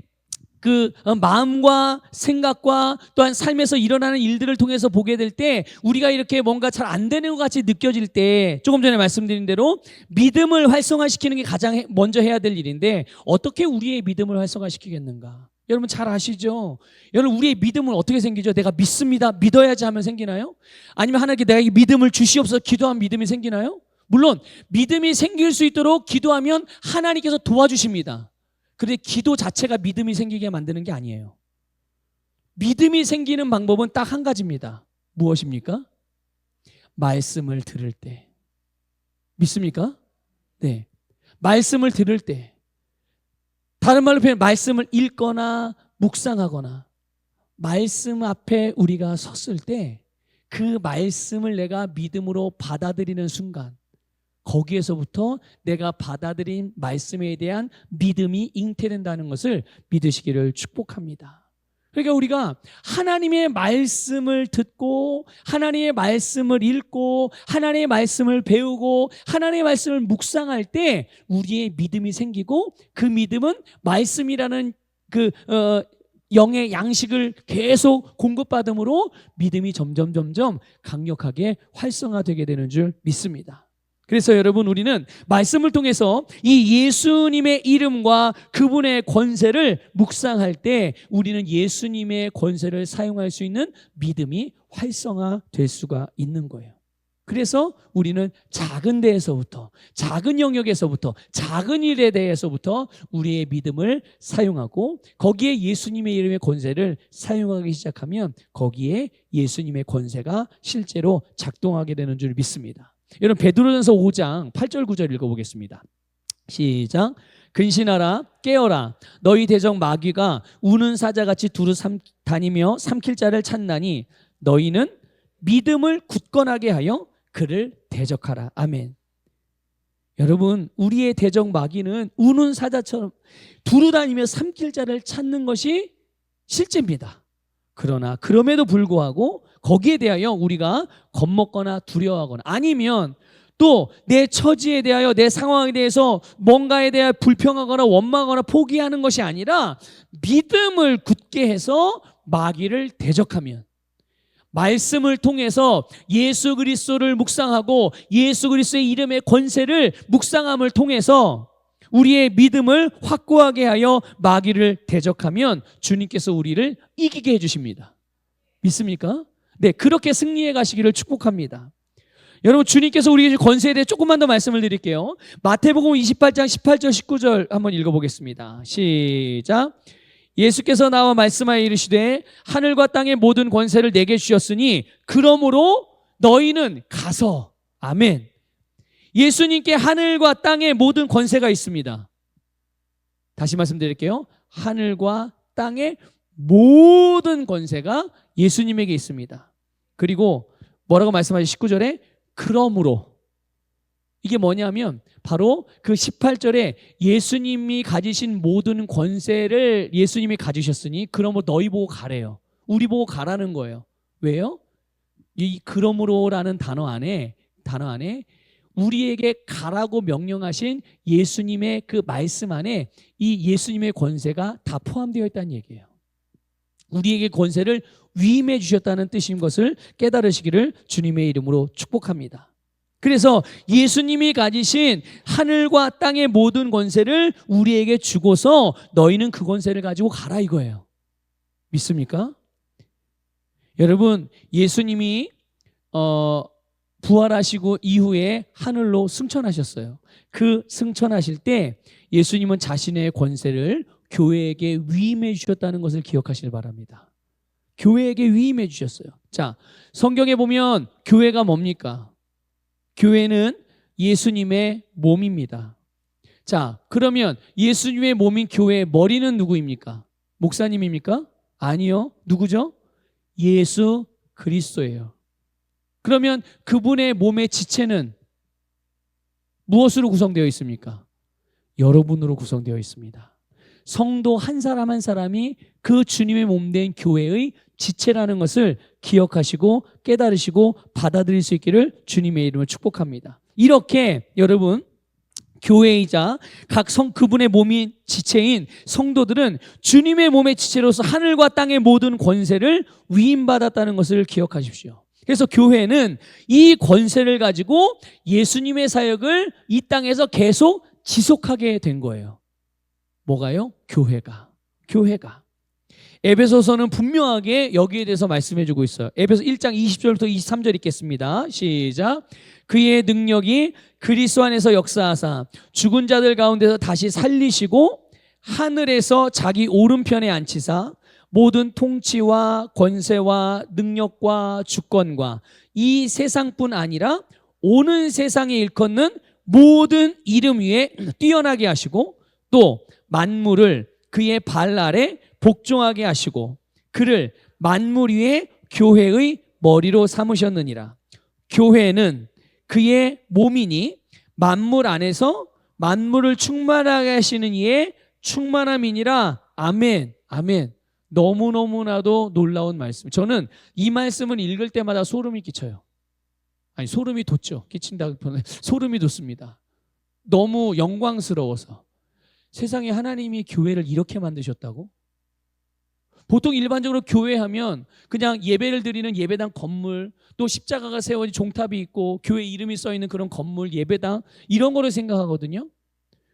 Speaker 1: 그 마음과 생각과 또한 삶에서 일어나는 일들을 통해서 보게 될 때 우리가 이렇게 뭔가 잘 안 되는 것 같이 느껴질 때, 조금 전에 말씀드린 대로 믿음을 활성화시키는 게 가장 먼저 해야 될 일인데, 어떻게 우리의 믿음을 활성화시키겠는가? 여러분 잘 아시죠? 여러분 우리의 믿음은 어떻게 생기죠? 내가 믿습니다, 믿어야지 하면 생기나요? 아니면 하나님께 내가 이 믿음을 주시옵소서 기도한 믿음이 생기나요? 물론 믿음이 생길 수 있도록 기도하면 하나님께서 도와주십니다. 그런데 기도 자체가 믿음이 생기게 만드는 게 아니에요. 믿음이 생기는 방법은 딱 한 가지입니다. 무엇입니까? 말씀을 들을 때. 믿습니까? 네. 말씀을 들을 때. 다른 말로 표현, 말씀을 읽거나 묵상하거나 말씀 앞에 우리가 섰을 때 그 말씀을 내가 믿음으로 받아들이는 순간, 거기에서부터 내가 받아들인 말씀에 대한 믿음이 잉태된다는 것을 믿으시기를 축복합니다. 그러니까 우리가 하나님의 말씀을 듣고 하나님의 말씀을 읽고 하나님의 말씀을 배우고 하나님의 말씀을 묵상할 때 우리의 믿음이 생기고, 그 믿음은 말씀이라는 그 영의 양식을 계속 공급받음으로 믿음이 점점 강력하게 활성화되게 되는 줄 믿습니다. 그래서 여러분 우리는 말씀을 통해서 이 예수님의 이름과 그분의 권세를 묵상할 때 우리는 예수님의 권세를 사용할 수 있는 믿음이 활성화될 수가 있는 거예요. 그래서 우리는 작은 데에서부터, 작은 영역에서부터, 작은 일에 대해서부터 우리의 믿음을 사용하고 거기에 예수님의 이름의 권세를 사용하기 시작하면 거기에 예수님의 권세가 실제로 작동하게 되는 줄 믿습니다. 여러분 베드로전서 5장 8절 9절 읽어보겠습니다. 시작. 근신하라 깨어라 너희 대적 마귀가 우는 사자같이 두루 다니며 삼킬 자를 찾나니 너희는 믿음을 굳건하게 하여 그를 대적하라. 아멘. 여러분, 우리의 대적 마귀는 우는 사자처럼 두루 다니며 삼킬 자를 찾는 것이 실제입니다. 그러나 그럼에도 불구하고 거기에 대하여 우리가 겁먹거나 두려워하거나 아니면 또 내 처지에 대하여 내 상황에 대해서 뭔가에 대하여 불평하거나 원망하거나 포기하는 것이 아니라 믿음을 굳게 해서 마귀를 대적하면 말씀을 통해서 예수 그리스도를 묵상하고 예수 그리스도의 이름의 권세를 묵상함을 통해서 우리의 믿음을 확고하게 하여 마귀를 대적하면 주님께서 우리를 이기게 해주십니다. 믿습니까? 네, 그렇게 승리해 가시기를 축복합니다. 여러분, 주님께서 우리에게 권세에 대해 조금만 더 말씀을 드릴게요. 마태복음 28장 18절 19절 한번 읽어보겠습니다. 시작. 예수께서 나와 말씀하여 이르시되 하늘과 땅의 모든 권세를 내게 주셨으니 그러므로 너희는 가서. 아멘. 예수님께 하늘과 땅의 모든 권세가 있습니다. 다시 말씀드릴게요. 하늘과 땅의 모든 권세가 예수님에게 있습니다. 그리고 뭐라고 말씀하시죠? 19절에 그러므로. 이게 뭐냐면 바로 그 18절에 예수님이 가지신 모든 권세를 예수님이 가지셨으니 그러므로 너희 보고 가래요. 우리 보고 가라는 거예요. 왜요? 이 그러므로라는 단어 안에 우리에게 가라고 명령하신 예수님의 그 말씀 안에 이 예수님의 권세가 다 포함되어 있다는 얘기예요. 우리에게 권세를 위임해 주셨다는 뜻인 것을 깨달으시기를 주님의 이름으로 축복합니다. 그래서 예수님이 가지신 하늘과 땅의 모든 권세를 우리에게 주고서 너희는 그 권세를 가지고 가라 이거예요. 믿습니까? 여러분, 예수님이 부활하시고 이후에 하늘로 승천하셨어요. 그 승천하실 때 예수님은 자신의 권세를 교회에게 위임해 주셨다는 것을 기억하시길 바랍니다. 교회에게 위임해 주셨어요. 자, 성경에 보면 교회가 뭡니까? 교회는 예수님의 몸입니다. 자, 그러면 예수님의 몸인 교회의 머리는 누구입니까? 목사님입니까? 아니요. 누구죠? 예수 그리스도예요. 그러면 그분의 몸의 지체는 무엇으로 구성되어 있습니까? 여러분으로 구성되어 있습니다. 성도 한 사람 한 사람이 그 주님의 몸된 교회의 지체라는 것을 기억하시고 깨달으시고 받아들일 수 있기를 주님의 이름으로 축복합니다. 이렇게 여러분, 교회이자 각 그분의 몸인 지체인 성도들은 주님의 몸의 지체로서 하늘과 땅의 모든 권세를 위임받았다는 것을 기억하십시오. 그래서 교회는 이 권세를 가지고 예수님의 사역을 이 땅에서 계속 지속하게 된 거예요. 뭐가요? 교회가. 에베소서는 분명하게 여기에 대해서 말씀해주고 있어요. 에베소 1장 20절부터 23절 읽겠습니다. 시작. 그의 능력이 그리스도 안에서 역사하사 죽은 자들 가운데서 다시 살리시고 하늘에서 자기 오른편에 앉히사 모든 통치와 권세와 능력과 주권과 이 세상뿐 아니라 오는 세상에 일컫는 모든 이름 위에 뛰어나게 하시고 또 만물을 그의 발 아래 복종하게 하시고 그를 만물 위에 교회의 머리로 삼으셨느니라. 교회는 그의 몸이니 만물 안에서 만물을 충만하게 하시는 이의 충만함이니라. 아멘. 아멘. 너무너무나도 놀라운 말씀. 저는 이 말씀을 읽을 때마다 소름이 끼쳐요. 아니, 소름이 돋죠. 끼친다기보다는 소름이 돋습니다. 너무 영광스러워서. 세상에 하나님이 교회를 이렇게 만드셨다고? 보통 일반적으로 교회하면 그냥 예배를 드리는 예배당 건물, 또 십자가가 세워진 종탑이 있고 교회 이름이 써있는 그런 건물, 예배당 이런 거를 생각하거든요.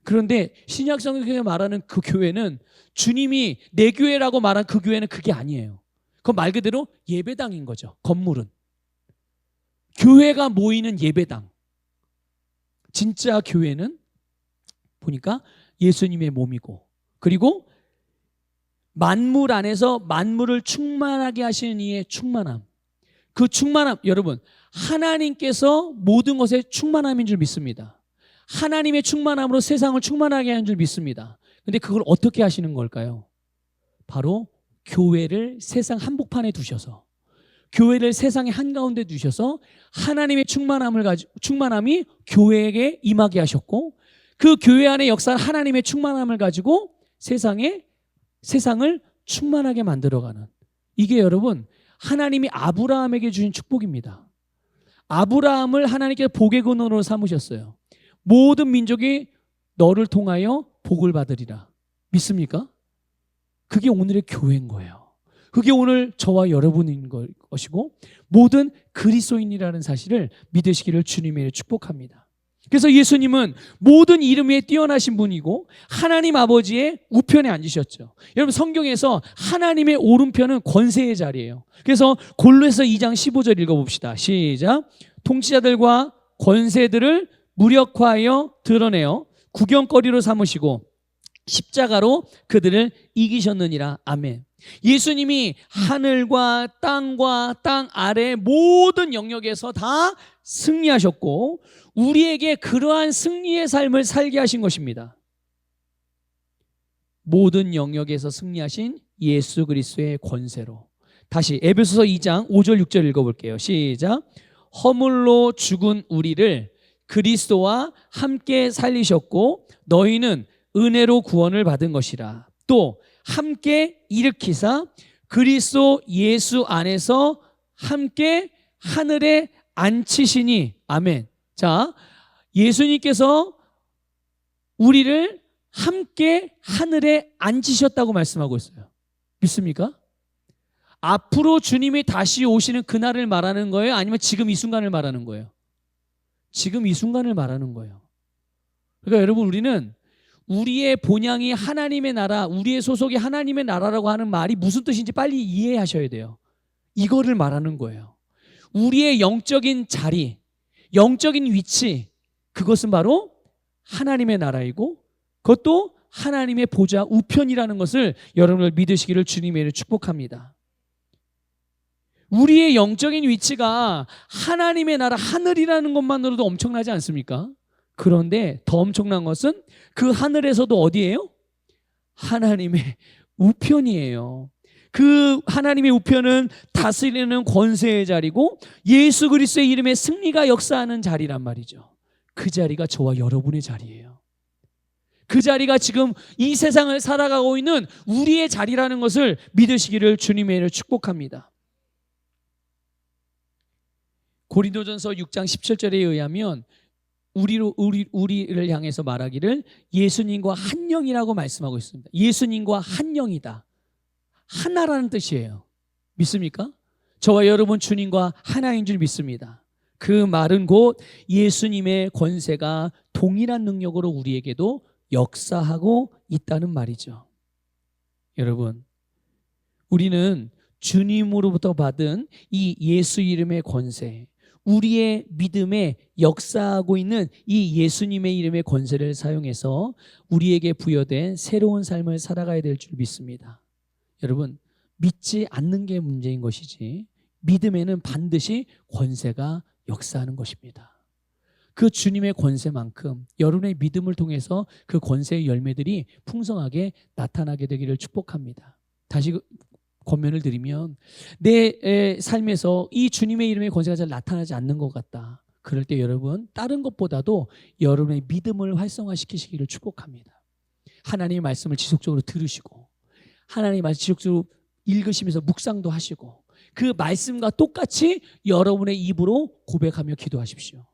Speaker 1: 그런데 신약 성경에 말하는 그 교회는 주님이 내 교회라고 말한 그 교회는 그게 아니에요. 그건 말 그대로 예배당인 거죠. 건물은. 교회가 모이는 예배당. 진짜 교회는 보니까 예수님의 몸이고 그리고 만물 안에서 만물을 충만하게 하시는 이의 충만함. 그 충만함, 여러분, 하나님께서 모든 것에 충만함인 줄 믿습니다. 하나님의 충만함으로 세상을 충만하게 하는 줄 믿습니다. 근데 그걸 어떻게 하시는 걸까요? 바로 교회를 세상 한복판에 두셔서, 교회를 세상의 한가운데 두셔서 하나님의 충만함이 교회에게 임하게 하셨고, 그 교회 안의 역사는 하나님의 충만함을 가지고 세상을 충만하게 만들어가는, 이게 여러분 하나님이 아브라함에게 주신 축복입니다. 아브라함을 하나님께서 복의 근원으로 삼으셨어요. 모든 민족이 너를 통하여 복을 받으리라. 믿습니까? 그게 오늘의 교회인 거예요. 그게 오늘 저와 여러분인 것이고, 모든 그리스도인이라는 사실을 믿으시기를 주님의 축복합니다. 그래서 예수님은 모든 이름 위에 뛰어나신 분이고 하나님 아버지의 우편에 앉으셨죠. 여러분, 성경에서 하나님의 오른편은 권세의 자리예요. 그래서 골로새서 2장 15절 읽어봅시다. 시작. 통치자들과 권세들을 무력화하여 드러내어 구경거리로 삼으시고 십자가로 그들을 이기셨느니라. 아멘. 예수님이 하늘과 땅 아래 모든 영역에서 다 승리하셨고 우리에게 그러한 승리의 삶을 살게 하신 것입니다. 모든 영역에서 승리하신 예수 그리스도의 권세로. 다시 에베소서 2장 5절 6절 읽어볼게요. 시작. 허물로 죽은 우리를 그리스도와 함께 살리셨고 너희는 은혜로 구원을 받은 것이라. 또 함께 일으키사 그리스도 예수 안에서 함께 하늘에 앉히시니. 아멘. 자, 예수님께서 우리를 함께 하늘에 앉히셨다고 말씀하고 있어요. 믿습니까? 앞으로 주님이 다시 오시는 그날을 말하는 거예요? 아니면 지금 이 순간을 말하는 거예요? 지금 이 순간을 말하는 거예요. 그러니까 여러분, 우리는 우리의 본향이 하나님의 나라, 우리의 소속이 하나님의 나라라고 하는 말이 무슨 뜻인지 빨리 이해하셔야 돼요. 이거를 말하는 거예요. 우리의 영적인 자리, 영적인 위치, 그것은 바로 하나님의 나라이고 그것도 하나님의 보좌 우편이라는 것을 여러분을 믿으시기를 주님의 축복합니다. 우리의 영적인 위치가 하나님의 나라, 하늘이라는 것만으로도 엄청나지 않습니까? 그런데 더 엄청난 것은 그 하늘에서도 어디예요? 하나님의 우편이에요. 그 하나님의 우편은 다스리는 권세의 자리고 예수 그리스도의 이름에 승리가 역사하는 자리란 말이죠. 그 자리가 저와 여러분의 자리예요. 그 자리가 지금 이 세상을 살아가고 있는 우리의 자리라는 것을 믿으시기를 주님의 이름으로 축복합니다. 고린도전서 6장 17절에 의하면 우리를 향해서 말하기를 예수님과 한 영이라고 말씀하고 있습니다. 예수님과 한 영이다. 하나라는 뜻이에요. 믿습니까? 저와 여러분 주님과 하나인 줄 믿습니다. 그 말은 곧 예수님의 권세가 동일한 능력으로 우리에게도 역사하고 있다는 말이죠. 여러분, 우리는 주님으로부터 받은 이 예수 이름의 권세, 우리의 믿음에 역사하고 있는 이 예수님의 이름의 권세를 사용해서 우리에게 부여된 새로운 삶을 살아가야 될 줄 믿습니다. 여러분, 믿지 않는 게 문제인 것이지 믿음에는 반드시 권세가 역사하는 것입니다. 그 주님의 권세만큼 여러분의 믿음을 통해서 그 권세의 열매들이 풍성하게 나타나게 되기를 축복합니다. 다시 권면을 드리면 내 삶에서 이 주님의 이름의 권세가 잘 나타나지 않는 것 같다. 그럴 때 여러분, 다른 것보다도 여러분의 믿음을 활성화시키시기를 축복합니다. 하나님의 말씀을 지속적으로 들으시고 하나님의 말씀 지속적으로 읽으시면서 묵상도 하시고 그 말씀과 똑같이 여러분의 입으로 고백하며 기도하십시오.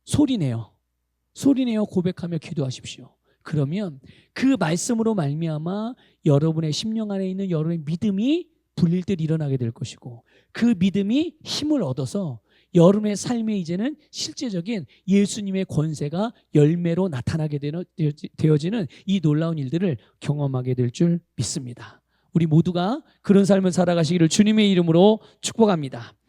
Speaker 1: 소리내어 고백하며 기도하십시오. 그러면 그 말씀으로 말미암아 여러분의 심령 안에 있는 여러분의 믿음이 불릴 듯 일어나게 될 것이고 그 믿음이 힘을 얻어서 여러분의 삶에 이제는 실제적인 예수님의 권세가 열매로 나타나게 되어지는 이 놀라운 일들을 경험하게 될 줄 믿습니다. 우리 모두가 그런 삶을 살아가시기를 주님의 이름으로 축복합니다.